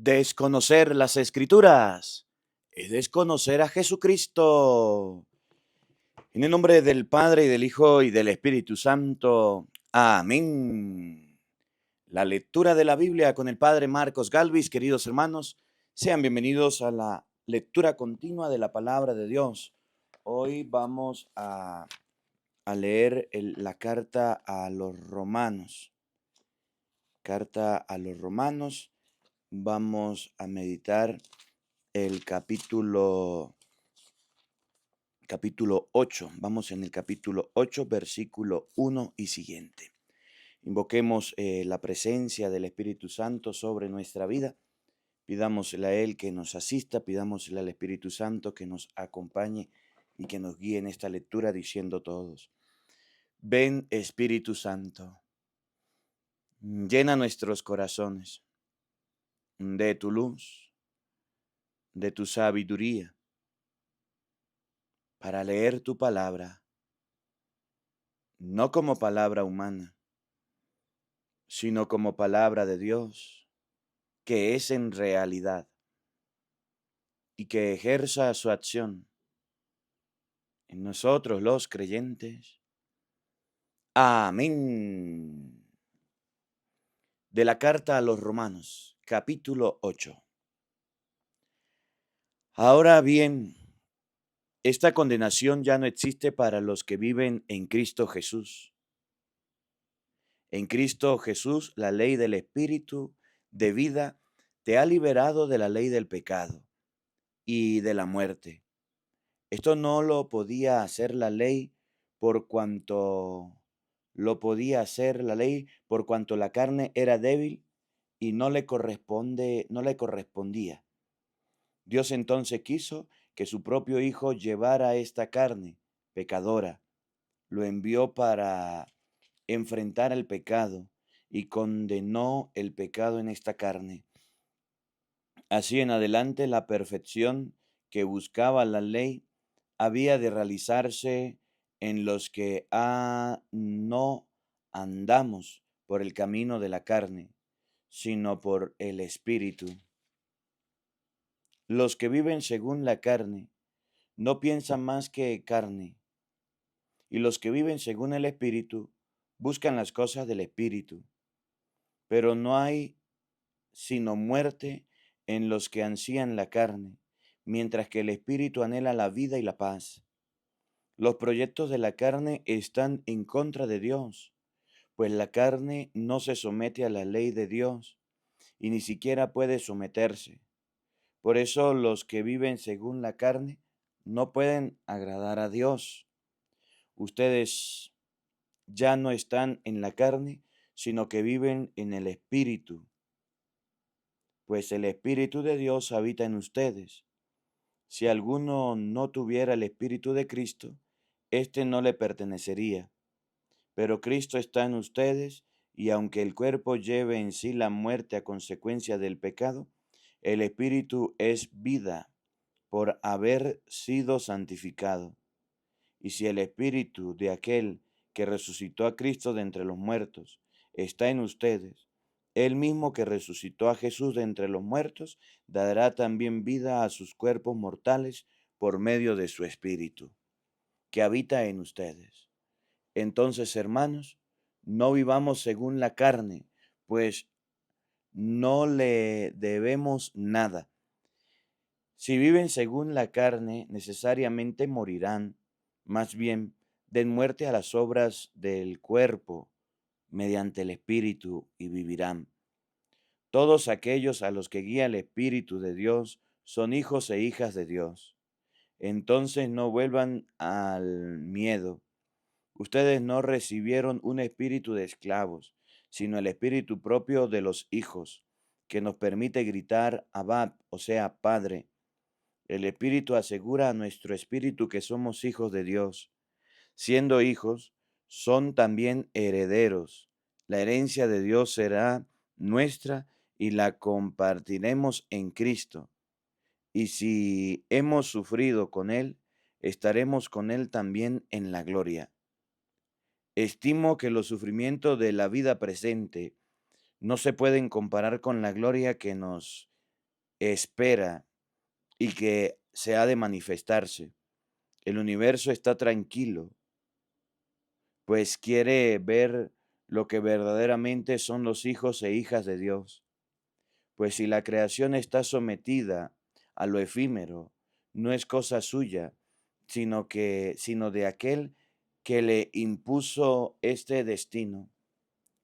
Desconocer las Escrituras es desconocer a Jesucristo. En el nombre del Padre, y del Hijo, y del Espíritu Santo. Amén. La lectura de la Biblia con el Padre Marcos Galvis. Queridos hermanos, sean bienvenidos a la lectura continua de la palabra de Dios. Hoy vamos a leer la carta a los romanos. Carta a los romanos. Vamos a meditar el capítulo 8. Vamos en el capítulo 8, versículo 1 y siguiente. Invoquemos la presencia del Espíritu Santo sobre nuestra vida. Pidámosle a Él que nos asista, pidámosle al Espíritu Santo que nos acompañe y que nos guíe en esta lectura diciendo todos: ven Espíritu Santo, llena nuestros corazones de tu luz, de tu sabiduría, para leer tu palabra, no como palabra humana, sino como palabra de Dios, que es en realidad, y que ejerza su acción en nosotros los creyentes. Amén. De la carta a los Romanos, capítulo 8. Ahora bien, esta condenación ya no existe para los que viven en Cristo Jesús. En Cristo Jesús, la ley del Espíritu de vida te ha liberado de la ley del pecado y de la muerte. Esto no lo podía hacer la ley por cuanto por cuanto la carne era débil y no le correspondía. Dios entonces quiso que su propio Hijo llevara esta carne pecadora. Lo envió para enfrentar el pecado y condenó el pecado en esta carne. Así en adelante la perfección que buscaba la ley había de realizarse en los que no andamos por el camino de la carne, sino por el Espíritu. Los que viven según la carne no piensan más que carne, y los que viven según el Espíritu buscan las cosas del Espíritu. Pero no hay sino muerte en los que ansían la carne, mientras que el Espíritu anhela la vida y la paz. Los proyectos de la carne están en contra de Dios, pues la carne no se somete a la ley de Dios y ni siquiera puede someterse. Por eso los que viven según la carne no pueden agradar a Dios. Ustedes ya no están en la carne, sino que viven en el Espíritu, pues el Espíritu de Dios habita en ustedes. Si alguno no tuviera el Espíritu de Cristo, éste no le pertenecería. Pero Cristo está en ustedes, y aunque el cuerpo lleve en sí la muerte a consecuencia del pecado, el Espíritu es vida por haber sido santificado. Y si el Espíritu de aquel que resucitó a Cristo de entre los muertos está en ustedes, el mismo que resucitó a Jesús de entre los muertos dará también vida a sus cuerpos mortales por medio de su Espíritu, que habita en ustedes. Entonces, hermanos, no vivamos según la carne, pues no le debemos nada. Si viven según la carne, necesariamente morirán. Más bien, den muerte a las obras del cuerpo mediante el Espíritu y vivirán. Todos aquellos a los que guía el Espíritu de Dios son hijos e hijas de Dios. Entonces no vuelvan al miedo. Ustedes no recibieron un espíritu de esclavos, sino el espíritu propio de los hijos, que nos permite gritar Abba, o sea, Padre. El Espíritu asegura a nuestro espíritu que somos hijos de Dios. Siendo hijos, son también herederos. La herencia de Dios será nuestra y la compartiremos en Cristo. Y si hemos sufrido con Él, estaremos con Él también en la gloria. Estimo que los sufrimientos de la vida presente no se pueden comparar con la gloria que nos espera y que se ha de manifestarse. El universo está tranquilo, pues quiere ver lo que verdaderamente son los hijos e hijas de Dios. Pues si la creación está sometida a lo efímero, no es cosa suya, sino de aquel que le impuso este destino.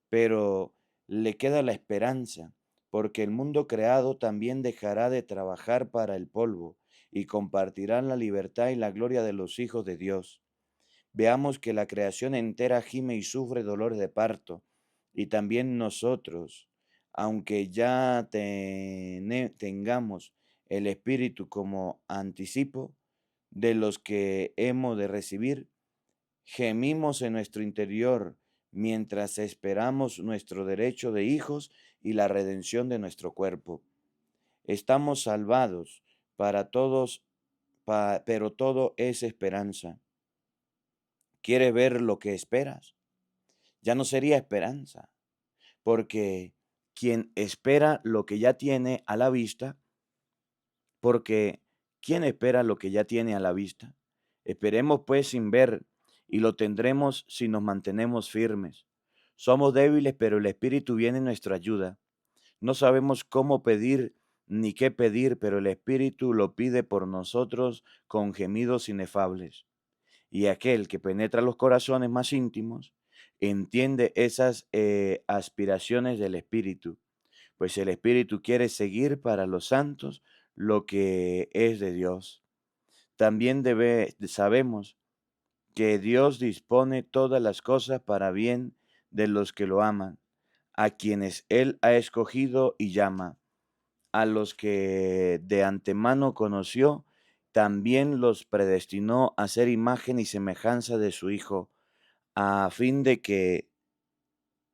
Pero le queda la esperanza, porque el mundo creado también dejará de trabajar para el polvo y compartirá la libertad y la gloria de los hijos de Dios. Veamos que la creación entera gime y sufre dolor de parto, y también nosotros, aunque ya tengamos el Espíritu como anticipo de los que hemos de recibir, gemimos en nuestro interior mientras esperamos nuestro derecho de hijos y la redención de nuestro cuerpo. Estamos salvados para todos, pero todo es esperanza. ¿Quieres ver lo que esperas? Ya no sería esperanza, porque quien espera lo que ya tiene a la vista, porque ¿quién espera lo que ya tiene a la vista? Esperemos pues sin ver, y lo tendremos si nos mantenemos firmes. Somos débiles, pero el Espíritu viene en nuestra ayuda. No sabemos cómo pedir ni qué pedir, pero el Espíritu lo pide por nosotros con gemidos inefables. Y aquel que penetra los corazones más íntimos entiende esas aspiraciones del Espíritu, pues el Espíritu quiere seguir para los santos lo que es de Dios. También sabemos que Dios dispone todas las cosas para bien de los que lo aman, a quienes Él ha escogido y llama. A los que de antemano conoció, también los predestinó a ser imagen y semejanza de su Hijo, a fin de que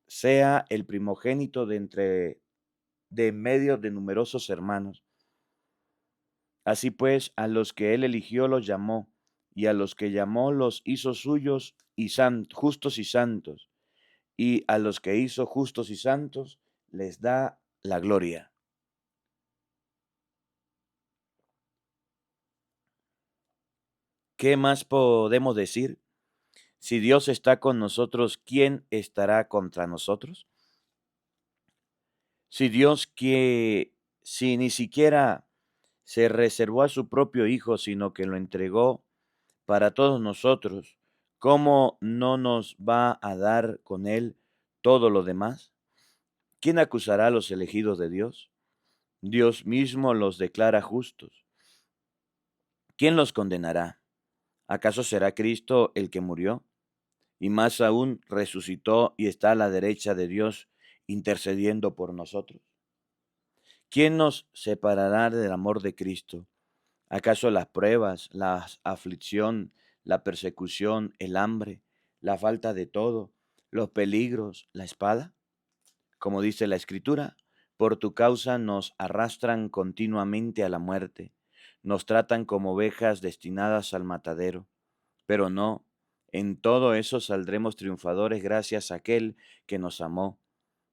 sea el primogénito de en medio de numerosos hermanos. Así pues, a los que él eligió los llamó, y a los que llamó los hizo suyos y justos y santos, y a los que hizo justos y santos les da la gloria. ¿Qué más podemos decir? Si Dios está con nosotros, ¿quién estará contra nosotros? Si Dios que si ni siquiera se reservó a su propio Hijo, sino que lo entregó para todos nosotros, ¿cómo no nos va a dar con Él todo lo demás? ¿Quién acusará a los elegidos de Dios? Dios mismo los declara justos. ¿Quién los condenará? ¿Acaso será Cristo el que murió? Y más aún resucitó y está a la derecha de Dios intercediendo por nosotros. ¿Quién nos separará del amor de Cristo? ¿Acaso las pruebas, la aflicción, la persecución, el hambre, la falta de todo, los peligros, la espada? Como dice la Escritura, por tu causa nos arrastran continuamente a la muerte, nos tratan como ovejas destinadas al matadero. Pero no, en todo eso saldremos triunfadores gracias a aquel que nos amó.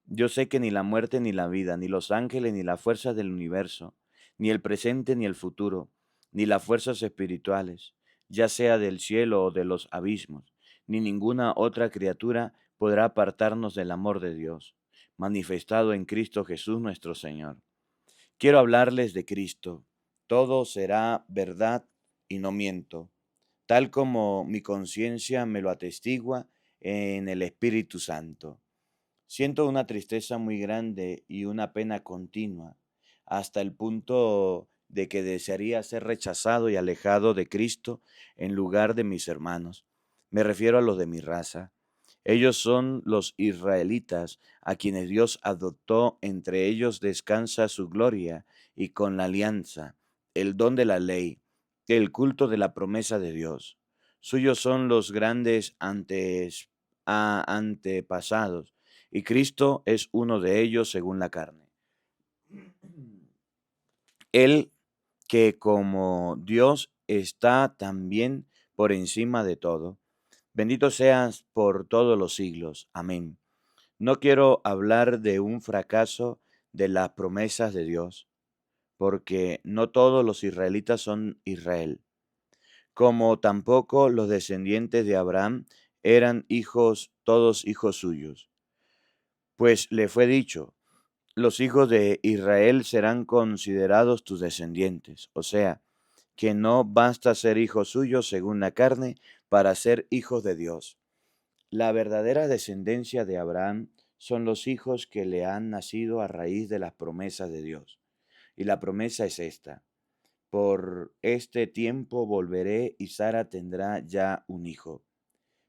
Yo sé que ni la muerte ni la vida, ni los ángeles ni las fuerzas del universo, ni el presente ni el futuro, ni las fuerzas espirituales, ya sea del cielo o de los abismos, ni ninguna otra criatura podrá apartarnos del amor de Dios, manifestado en Cristo Jesús nuestro Señor. Quiero hablarles de Cristo. Todo será verdad y no miento, tal como mi conciencia me lo atestigua en el Espíritu Santo. Siento una tristeza muy grande y una pena continua, hasta el punto de que desearía ser rechazado y alejado de Cristo en lugar de mis hermanos. Me refiero a los de mi raza. Ellos son los israelitas, a quienes Dios adoptó, entre ellos descansa su gloria, y con la alianza, el don de la ley, el culto de la promesa de Dios. Suyos son los grandes antepasados, y Cristo es uno de ellos según la carne. Él que como Dios está también por encima de todo. Bendito seas por todos los siglos. Amén. No quiero hablar de un fracaso de las promesas de Dios, porque no todos los israelitas son Israel, como tampoco los descendientes de Abraham eran hijos, todos hijos suyos. Pues le fue dicho, los hijos de Israel serán considerados tus descendientes. O sea, que no basta ser hijos suyos según la carne para ser hijos de Dios. La verdadera descendencia de Abraham son los hijos que le han nacido a raíz de las promesas de Dios. Y la promesa es esta: por este tiempo volveré y Sara tendrá ya un hijo.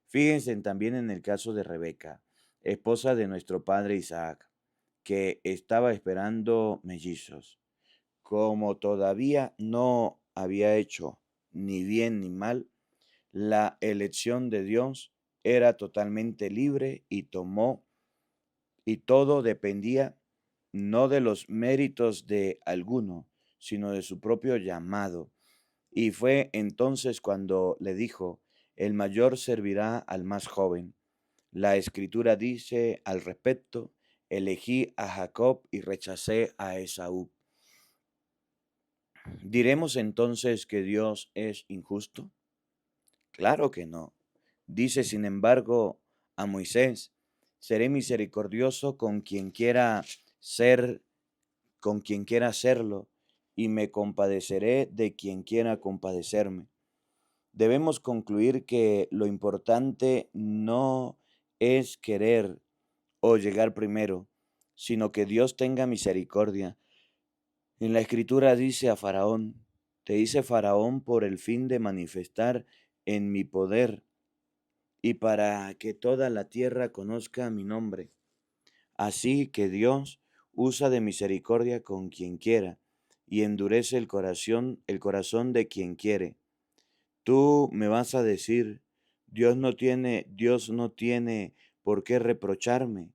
Fíjense también en el caso de Rebeca, esposa de nuestro padre Isaac, que estaba esperando mellizos. Como todavía no había hecho ni bien ni mal, la elección de Dios era totalmente libre y y todo dependía no de los méritos de alguno, sino de su propio llamado. Y fue entonces cuando le dijo, el mayor servirá al más joven. La escritura dice al respecto, elegí a Jacob y rechacé a Esaú. ¿Diremos entonces que Dios es injusto? Claro que no. Dice, sin embargo, a Moisés, seré misericordioso con quien quiera ser, con quien quiera serlo, y me compadeceré de quien quiera compadecerme. Debemos concluir que lo importante no es querer o llegar primero, sino que Dios tenga misericordia. En la escritura dice a Faraón, te hice Faraón por el fin de manifestar en mi poder y para que toda la tierra conozca mi nombre. Así que Dios usa de misericordia con quien quiera y endurece el corazón de quien quiere. Tú me vas a decir, Dios no tiene por qué reprocharme,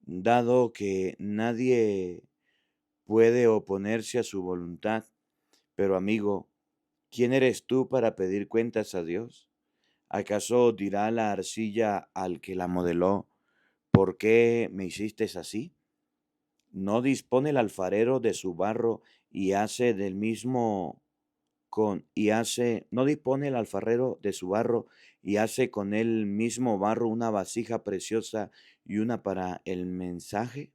dado que nadie puede oponerse a su voluntad. Pero amigo, ¿quién eres tú para pedir cuentas a Dios? ¿Acaso dirá la arcilla al que la modeló, ¿por qué me hiciste así? ¿No dispone el alfarero de su barro y hace del mismo no dispone el alfarero de su barro y hace con él mismo barro una vasija preciosa y una para el menaje?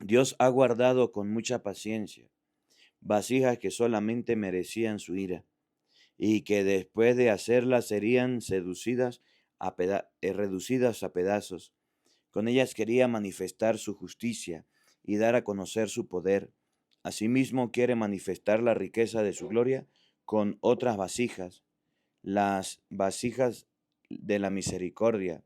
Dios ha guardado con mucha paciencia vasijas que solamente merecían su ira y que después de hacerlas serían reducidas a pedazos. Con ellas quería manifestar su justicia y dar a conocer su poder. Asimismo quiere manifestar la riqueza de su gloria con otras vasijas, las vasijas de la misericordia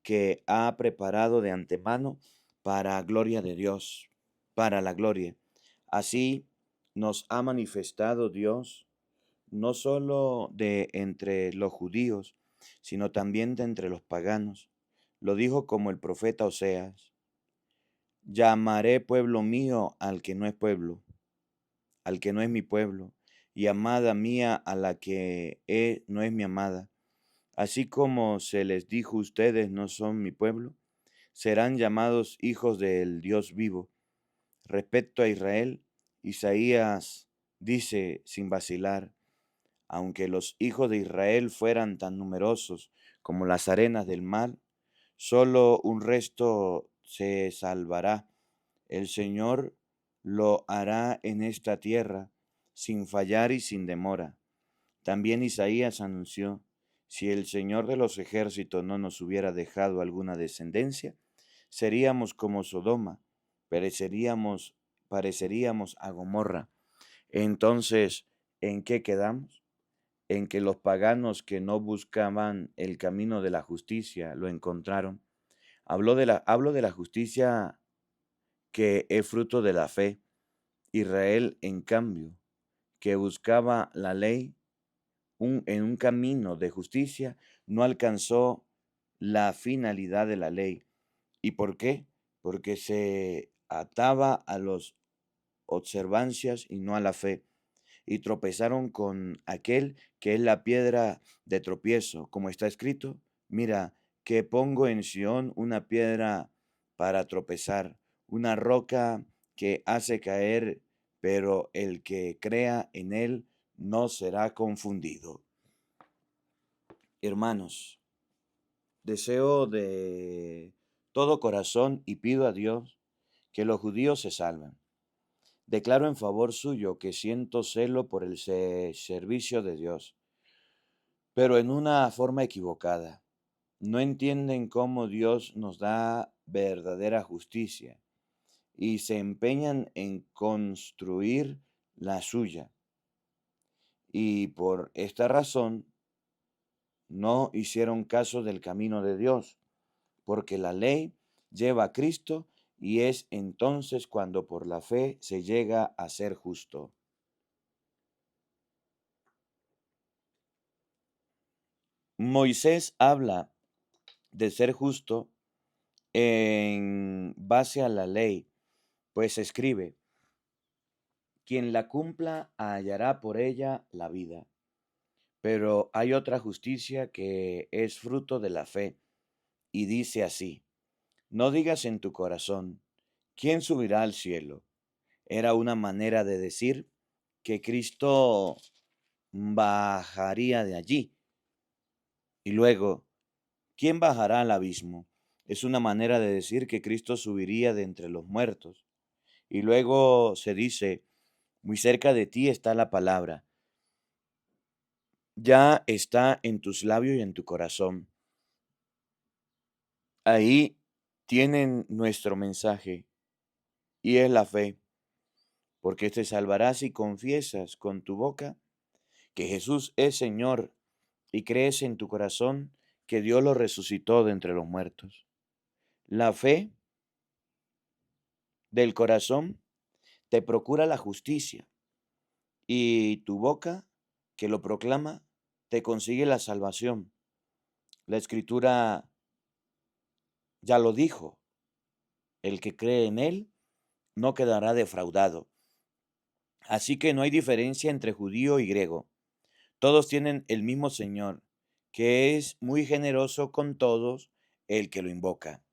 que ha preparado de antemano para gloria de Dios, para la gloria. Así nos ha manifestado Dios no solo de entre los judíos, sino también de entre los paganos. Lo dijo como el profeta Oseas, llamaré pueblo mío al que no es pueblo, al que no es mi pueblo, y amada mía a la que no es mi amada. Así como se les dijo, ustedes no son mi pueblo, serán llamados hijos del Dios vivo. Respecto a Israel, Isaías dice sin vacilar, aunque los hijos de Israel fueran tan numerosos como las arenas del mar, solo un resto se salvará. El Señor lo hará en esta tierra, sin fallar y sin demora. También Isaías anunció, si el Señor de los ejércitos no nos hubiera dejado alguna descendencia, seríamos como Sodoma, pareceríamos a Gomorra. Entonces, ¿en qué quedamos? En que los paganos que no buscaban el camino de la justicia lo encontraron. Hablo de la justicia que es fruto de la fe. Israel, en cambio, que buscaba la ley en un camino de justicia, no alcanzó la finalidad de la ley. ¿Y por qué? Porque se ataba a las observancias y no a la fe, y tropezaron con aquel que es la piedra de tropiezo, como está escrito, mira, que pongo en Sión una piedra para tropezar, una roca que hace caer, pero el que crea en él no será confundido. Hermanos, deseo de todo corazón y pido a Dios que los judíos se salven. Declaro en favor suyo que siento celo por el servicio de Dios, pero en una forma equivocada. No entienden cómo Dios nos da verdadera justicia y se empeñan en construir la suya. Y por esta razón no hicieron caso del camino de Dios, porque la ley lleva a Cristo y es entonces cuando por la fe se llega a ser justo. Moisés habla de ser justo en base a la ley, pues escribe, quien la cumpla hallará por ella la vida. Pero hay otra justicia que es fruto de la fe, y dice así, no digas en tu corazón, ¿quién subirá al cielo? Era una manera de decir que Cristo bajaría de allí. Y luego, ¿quién bajará al abismo? Es una manera de decir que Cristo subiría de entre los muertos. Y luego se dice, muy cerca de ti está la palabra, ya está en tus labios y en tu corazón. Ahí tienen nuestro mensaje y es la fe, porque te salvarás si confiesas con tu boca que Jesús es Señor y crees en tu corazón que Dios lo resucitó de entre los muertos. La fe del corazón te procura la justicia y tu boca, que lo proclama, te consigue la salvación. La Escritura ya lo dijo, el que cree en Él no quedará defraudado. Así que no hay diferencia entre judío y griego. Todos tienen el mismo Señor, que es muy generoso con todos el que lo invoca,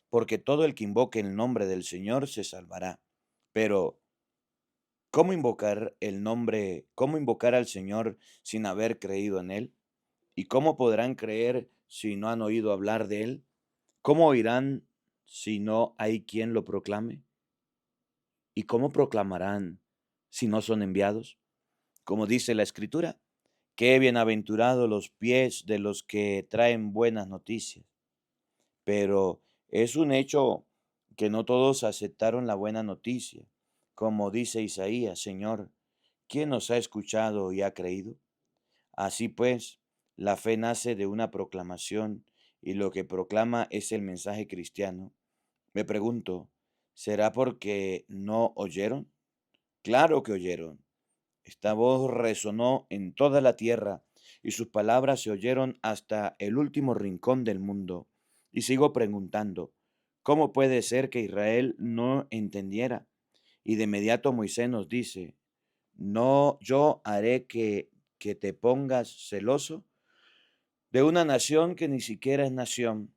porque todo el que invoque el nombre del Señor se salvará. Pero, ¿cómo invocar el nombre, cómo invocar al Señor sin haber creído en Él? ¿Y cómo podrán creer si no han oído hablar de Él? ¿Cómo oirán si no hay quien lo proclame? ¿Y cómo proclamarán si no son enviados? Como dice la Escritura, qué bienaventurados los pies de los que traen buenas noticias. Pero es un hecho que no todos aceptaron la buena noticia. Como dice Isaías, Señor, ¿quién nos ha escuchado y ha creído? Así pues, la fe nace de una proclamación y lo que proclama es el mensaje cristiano. Me pregunto, ¿será porque no oyeron? Claro que oyeron. Esta voz resonó en toda la tierra y sus palabras se oyeron hasta el último rincón del mundo. Y sigo preguntando, ¿cómo puede ser que Israel no entendiera? Y de inmediato Moisés nos dice, no, yo haré que te pongas celoso de una nación que ni siquiera es nación.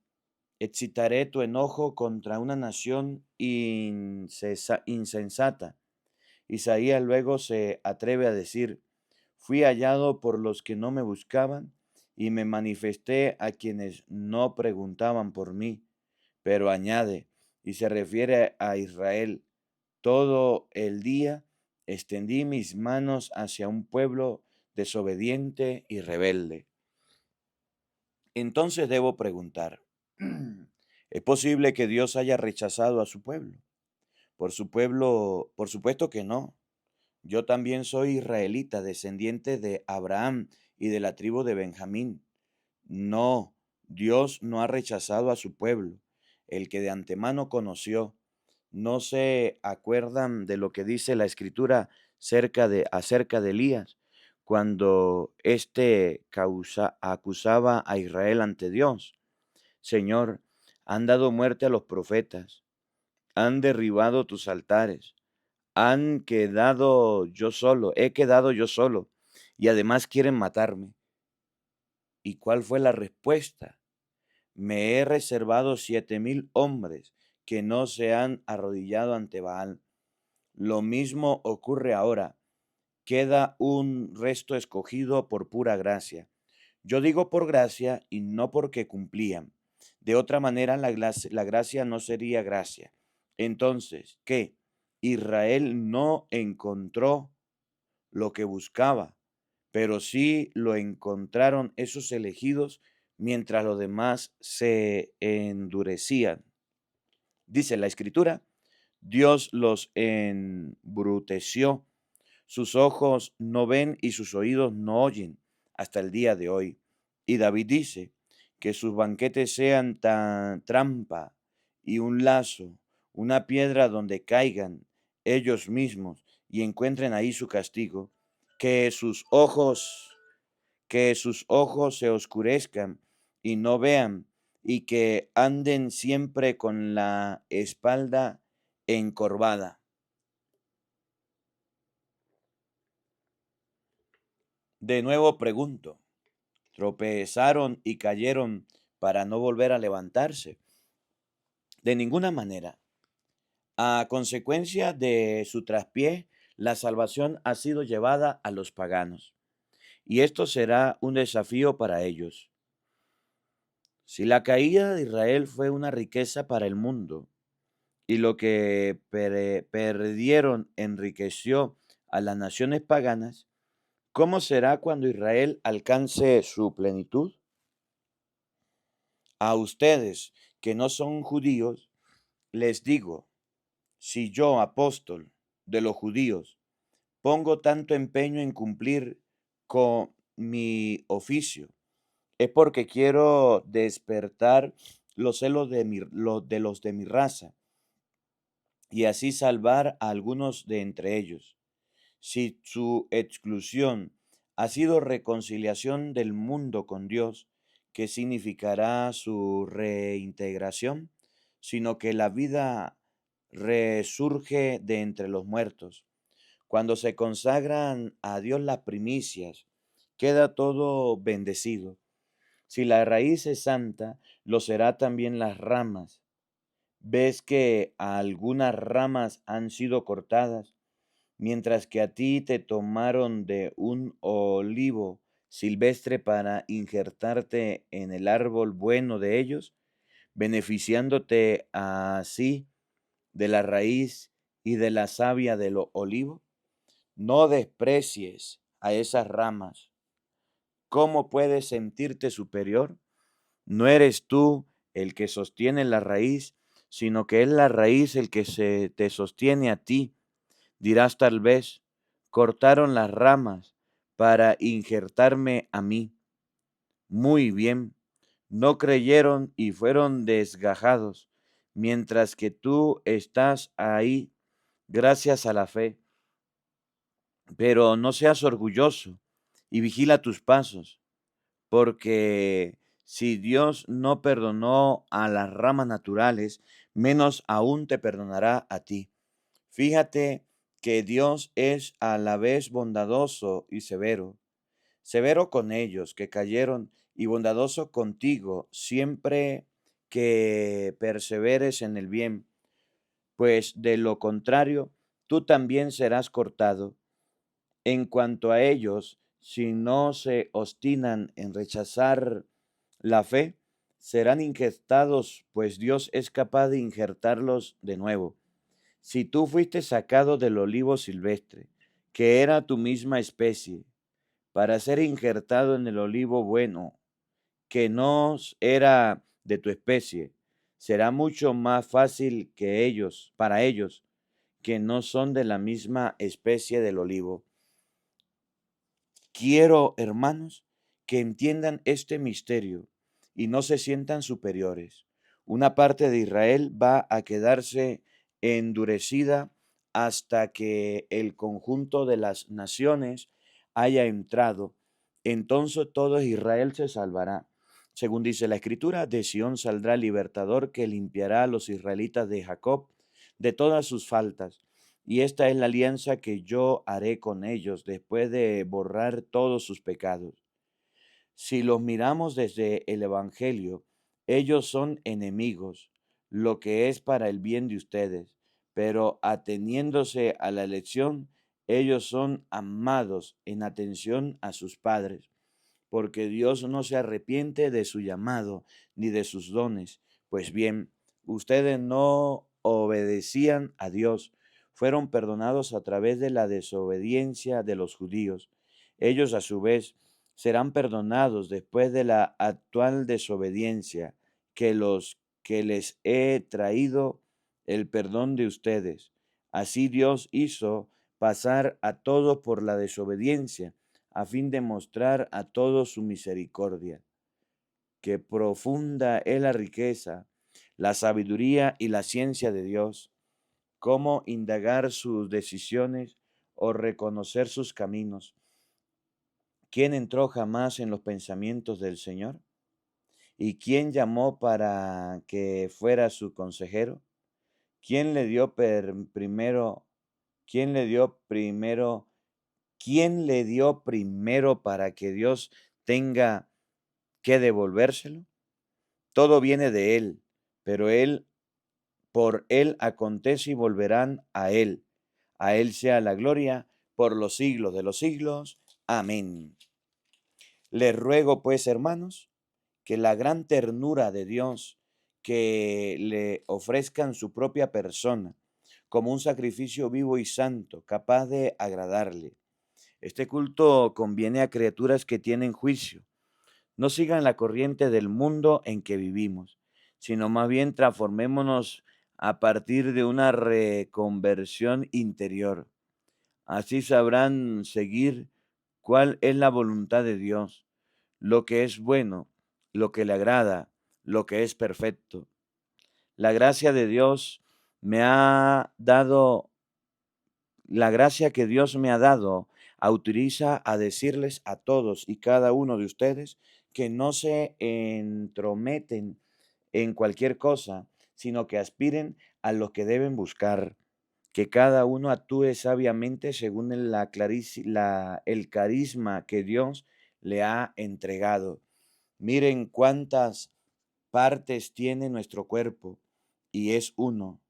Excitaré tu enojo contra una nación insensata. Isaías luego se atreve a decir, fui hallado por los que no me buscaban y me manifesté a quienes no preguntaban por mí. Pero añade, y se refiere a Israel, todo el día extendí mis manos hacia un pueblo desobediente y rebelde. Entonces debo preguntar, ¿es posible que Dios haya rechazado a su pueblo? Por su pueblo, por supuesto que no. Yo también soy israelita, descendiente de Abraham y de la tribu de Benjamín. No, Dios no ha rechazado a su pueblo, el que de antemano conoció. ¿No se acuerdan de lo que dice la Escritura acerca de Elías, cuando éste acusaba a Israel ante Dios? Señor, han dado muerte a los profetas, han derribado tus altares, he quedado yo solo, y además quieren matarme. ¿Y cuál fue la respuesta? Me he reservado 7,000 hombres que no se han arrodillado ante Baal. Lo mismo ocurre ahora. Queda un resto escogido por pura gracia. Yo digo por gracia y no porque cumplían. De otra manera, la gracia no sería gracia. Entonces, ¿qué? Israel no encontró lo que buscaba, pero sí lo encontraron esos elegidos mientras los demás se endurecían. Dice la escritura, Dios los embruteció, sus ojos no ven y sus oídos no oyen hasta el día de hoy. Y David dice, que sus banquetes sean tan trampa y un lazo, una piedra donde caigan ellos mismos y encuentren ahí su castigo, que sus ojos, que sus ojos se oscurezcan y no vean, y que anden siempre con la espalda encorvada. De nuevo pregunto, tropezaron y cayeron para no volver a levantarse. De ninguna manera. A consecuencia de su traspié, la salvación ha sido llevada a los paganos. Y esto será un desafío para ellos. Si la caída de Israel fue una riqueza para el mundo y lo que perdieron enriqueció a las naciones paganas, ¿cómo será cuando Israel alcance su plenitud? A ustedes que no son judíos, les digo, si yo, apóstol de los judíos, pongo tanto empeño en cumplir con mi oficio, es porque quiero despertar los celos de los de mi raza y así salvar a algunos de entre ellos. Si su exclusión ha sido reconciliación del mundo con Dios, ¿qué significará su reintegración? Sino que la vida resurge de entre los muertos. Cuando se consagran a Dios las primicias, queda todo bendecido. Si la raíz es santa, lo será también las ramas. ¿Ves que algunas ramas han sido cortadas? Mientras que a ti te tomaron de un olivo silvestre para injertarte en el árbol bueno de ellos, beneficiándote así de la raíz y de la savia del olivo. No desprecies a esas ramas. ¿Cómo puedes sentirte superior? No eres tú el que sostiene la raíz, sino que es la raíz el que se te sostiene a ti. Dirás tal vez, cortaron las ramas para injertarme a mí. Muy bien, no creyeron y fueron desgajados, mientras que tú estás ahí gracias a la fe. Pero no seas orgulloso y vigila tus pasos, porque si Dios no perdonó a las ramas naturales, menos aún te perdonará a ti. Fíjate que Dios es a la vez bondadoso y severo, severo con ellos que cayeron y bondadoso contigo siempre que perseveres en el bien, pues de lo contrario, tú también serás cortado. En cuanto a ellos, si no se obstinan en rechazar la fe, serán injertados, pues Dios es capaz de injertarlos de nuevo. Si tú fuiste sacado del olivo silvestre, que era tu misma especie, para ser injertado en el olivo bueno, que no era de tu especie, será mucho más fácil que ellos, para ellos, que no son de la misma especie del olivo. Quiero, hermanos, que entiendan este misterio y no se sientan superiores. Una parte de Israel va a quedarse endurecida hasta que el conjunto de las naciones haya entrado. Entonces todo Israel se salvará. Según dice la Escritura, de Sión saldrá el libertador que limpiará a los israelitas de Jacob de todas sus faltas. Y esta es la alianza que yo haré con ellos después de borrar todos sus pecados. Si los miramos desde el Evangelio, ellos son enemigos, lo que es para el bien de ustedes, pero ateniéndose a la elección, ellos son amados en atención a sus padres, porque Dios no se arrepiente de su llamado ni de sus dones. Pues bien, ustedes no obedecían a Dios, fueron perdonados a través de la desobediencia de los judíos. Ellos a su vez serán perdonados después de la actual desobediencia que los que les he traído el perdón de ustedes. Así Dios hizo pasar a todos por la desobediencia a fin de mostrar a todos su misericordia. Que profunda es la riqueza, la sabiduría y la ciencia de Dios, cómo indagar sus decisiones o reconocer sus caminos. ¿Quién entró jamás en los pensamientos del Señor? ¿Y quién llamó para que fuera su consejero? ¿Quién le dio primero? ¿Quién le dio primero? ¿Quién le dio primero para que Dios tenga que devolvérselo? Todo viene de Él, pero Él, por Él acontece y volverán a Él. A Él sea la gloria por los siglos de los siglos. Amén. Les ruego, pues, hermanos, que la gran ternura de Dios, que le ofrezcan su propia persona como un sacrificio vivo y santo, capaz de agradarle. Este culto conviene a criaturas que tienen juicio. No sigan la corriente del mundo en que vivimos, sino más bien transformémonos a partir de una reconversión interior. Así sabrán seguir cuál es la voluntad de Dios, lo que es bueno, lo que le agrada, lo que es perfecto. La gracia de Dios me ha dado, la gracia que Dios me ha dado, autoriza a decirles a todos y cada uno de ustedes que no se entrometen en cualquier cosa, sino que aspiren a lo que deben buscar, que cada uno actúe sabiamente según el carisma que Dios le ha entregado. Miren cuántas partes tiene nuestro cuerpo y es uno,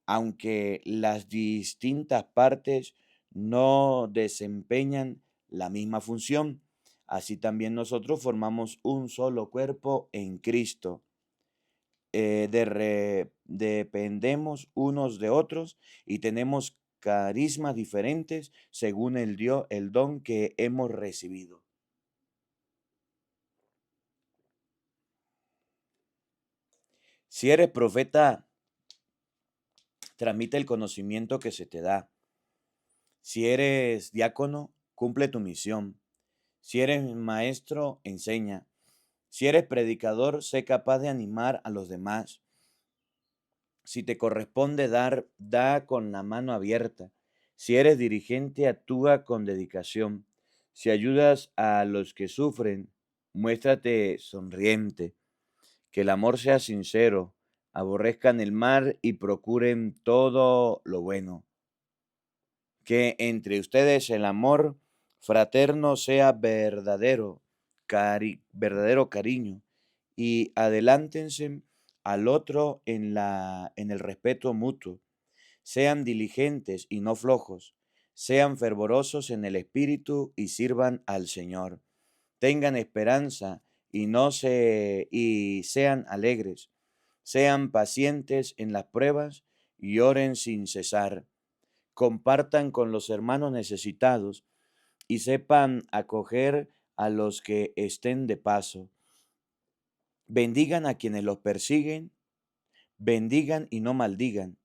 aunque las distintas partes no desempeñan la misma función. Así también nosotros formamos un solo cuerpo en Cristo. Dependemos unos de otros y tenemos carismas diferentes según el don que hemos recibido. Si eres profeta, transmite el conocimiento que se te da. Si eres diácono, cumple tu misión. Si eres maestro, enseña. Si eres predicador, sé capaz de animar a los demás. Si te corresponde dar, da con la mano abierta. Si eres dirigente, actúa con dedicación. Si ayudas a los que sufren, muéstrate sonriente. Que el amor sea sincero, aborrezcan el mal y procuren todo lo bueno. Que entre ustedes el amor fraterno sea verdadero cariño, y adelántense al otro en el respeto mutuo. Sean diligentes y no flojos, sean fervorosos en el espíritu y sirvan al Señor. Tengan esperanza y sean alegres. Sean pacientes en las pruebas y oren sin cesar. Compartan con los hermanos necesitados y sepan acoger a los que estén de paso. Bendigan a quienes los persiguen, bendigan y no maldigan.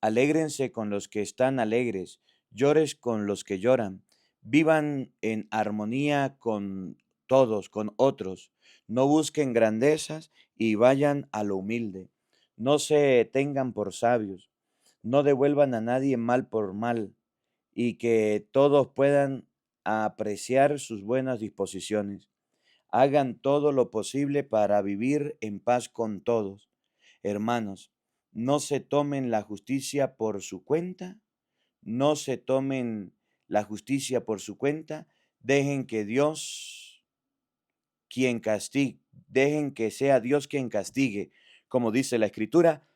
Alégrense con los que están alegres, llores con los que lloran. Vivan en armonía con todos, con otros. No busquen grandezas y vayan a lo humilde. No se tengan por sabios. No devuelvan a nadie mal por mal, y que todos puedan apreciar sus buenas disposiciones. Hagan todo lo posible para vivir en paz con todos. Hermanos, no se tomen la justicia por su cuenta, no se tomen la justicia por su cuenta, dejen que Dios quien castigue, dejen que sea Dios quien castigue, como dice la Escritura,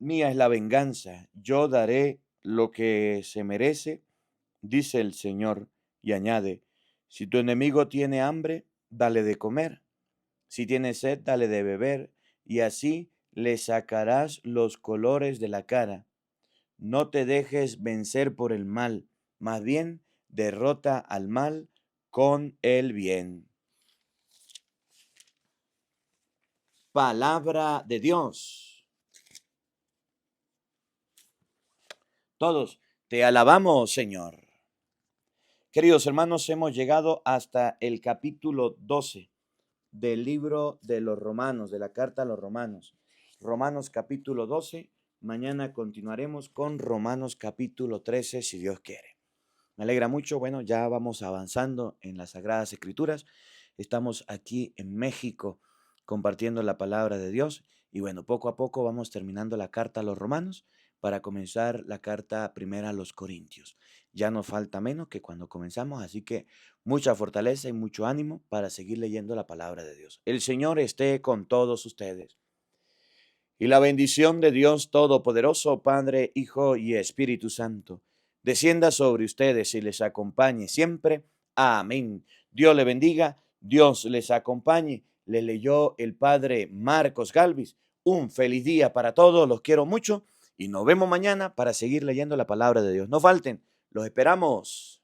mía es la venganza, yo daré lo que se merece, dice el Señor, y añade, si tu enemigo tiene hambre, dale de comer, si tiene sed, dale de beber, y así le sacarás los colores de la cara. No te dejes vencer por el mal, más bien derrota al mal con el bien. Palabra de Dios. Todos te alabamos, Señor. Queridos hermanos, hemos llegado hasta el capítulo 12 del libro de los Romanos, de la carta a los Romanos. Romanos capítulo 12. Mañana continuaremos con Romanos capítulo 13, si Dios quiere. Me alegra mucho. Bueno, ya vamos avanzando en las Sagradas Escrituras. Estamos aquí en México compartiendo la palabra de Dios. Y bueno, poco a poco vamos terminando la carta a los Romanos para comenzar la carta primera a los Corintios. Ya nos falta menos que cuando comenzamos, así que mucha fortaleza y mucho ánimo para seguir leyendo la palabra de Dios. El Señor esté con todos ustedes. Y la bendición de Dios Todopoderoso, Padre, Hijo y Espíritu Santo, descienda sobre ustedes y les acompañe siempre. Amén. Dios le bendiga, Dios les acompañe. Le leyó el Padre Marcos Galvis. Un feliz día para todos, los quiero mucho y nos vemos mañana para seguir leyendo la palabra de Dios. No falten, los esperamos.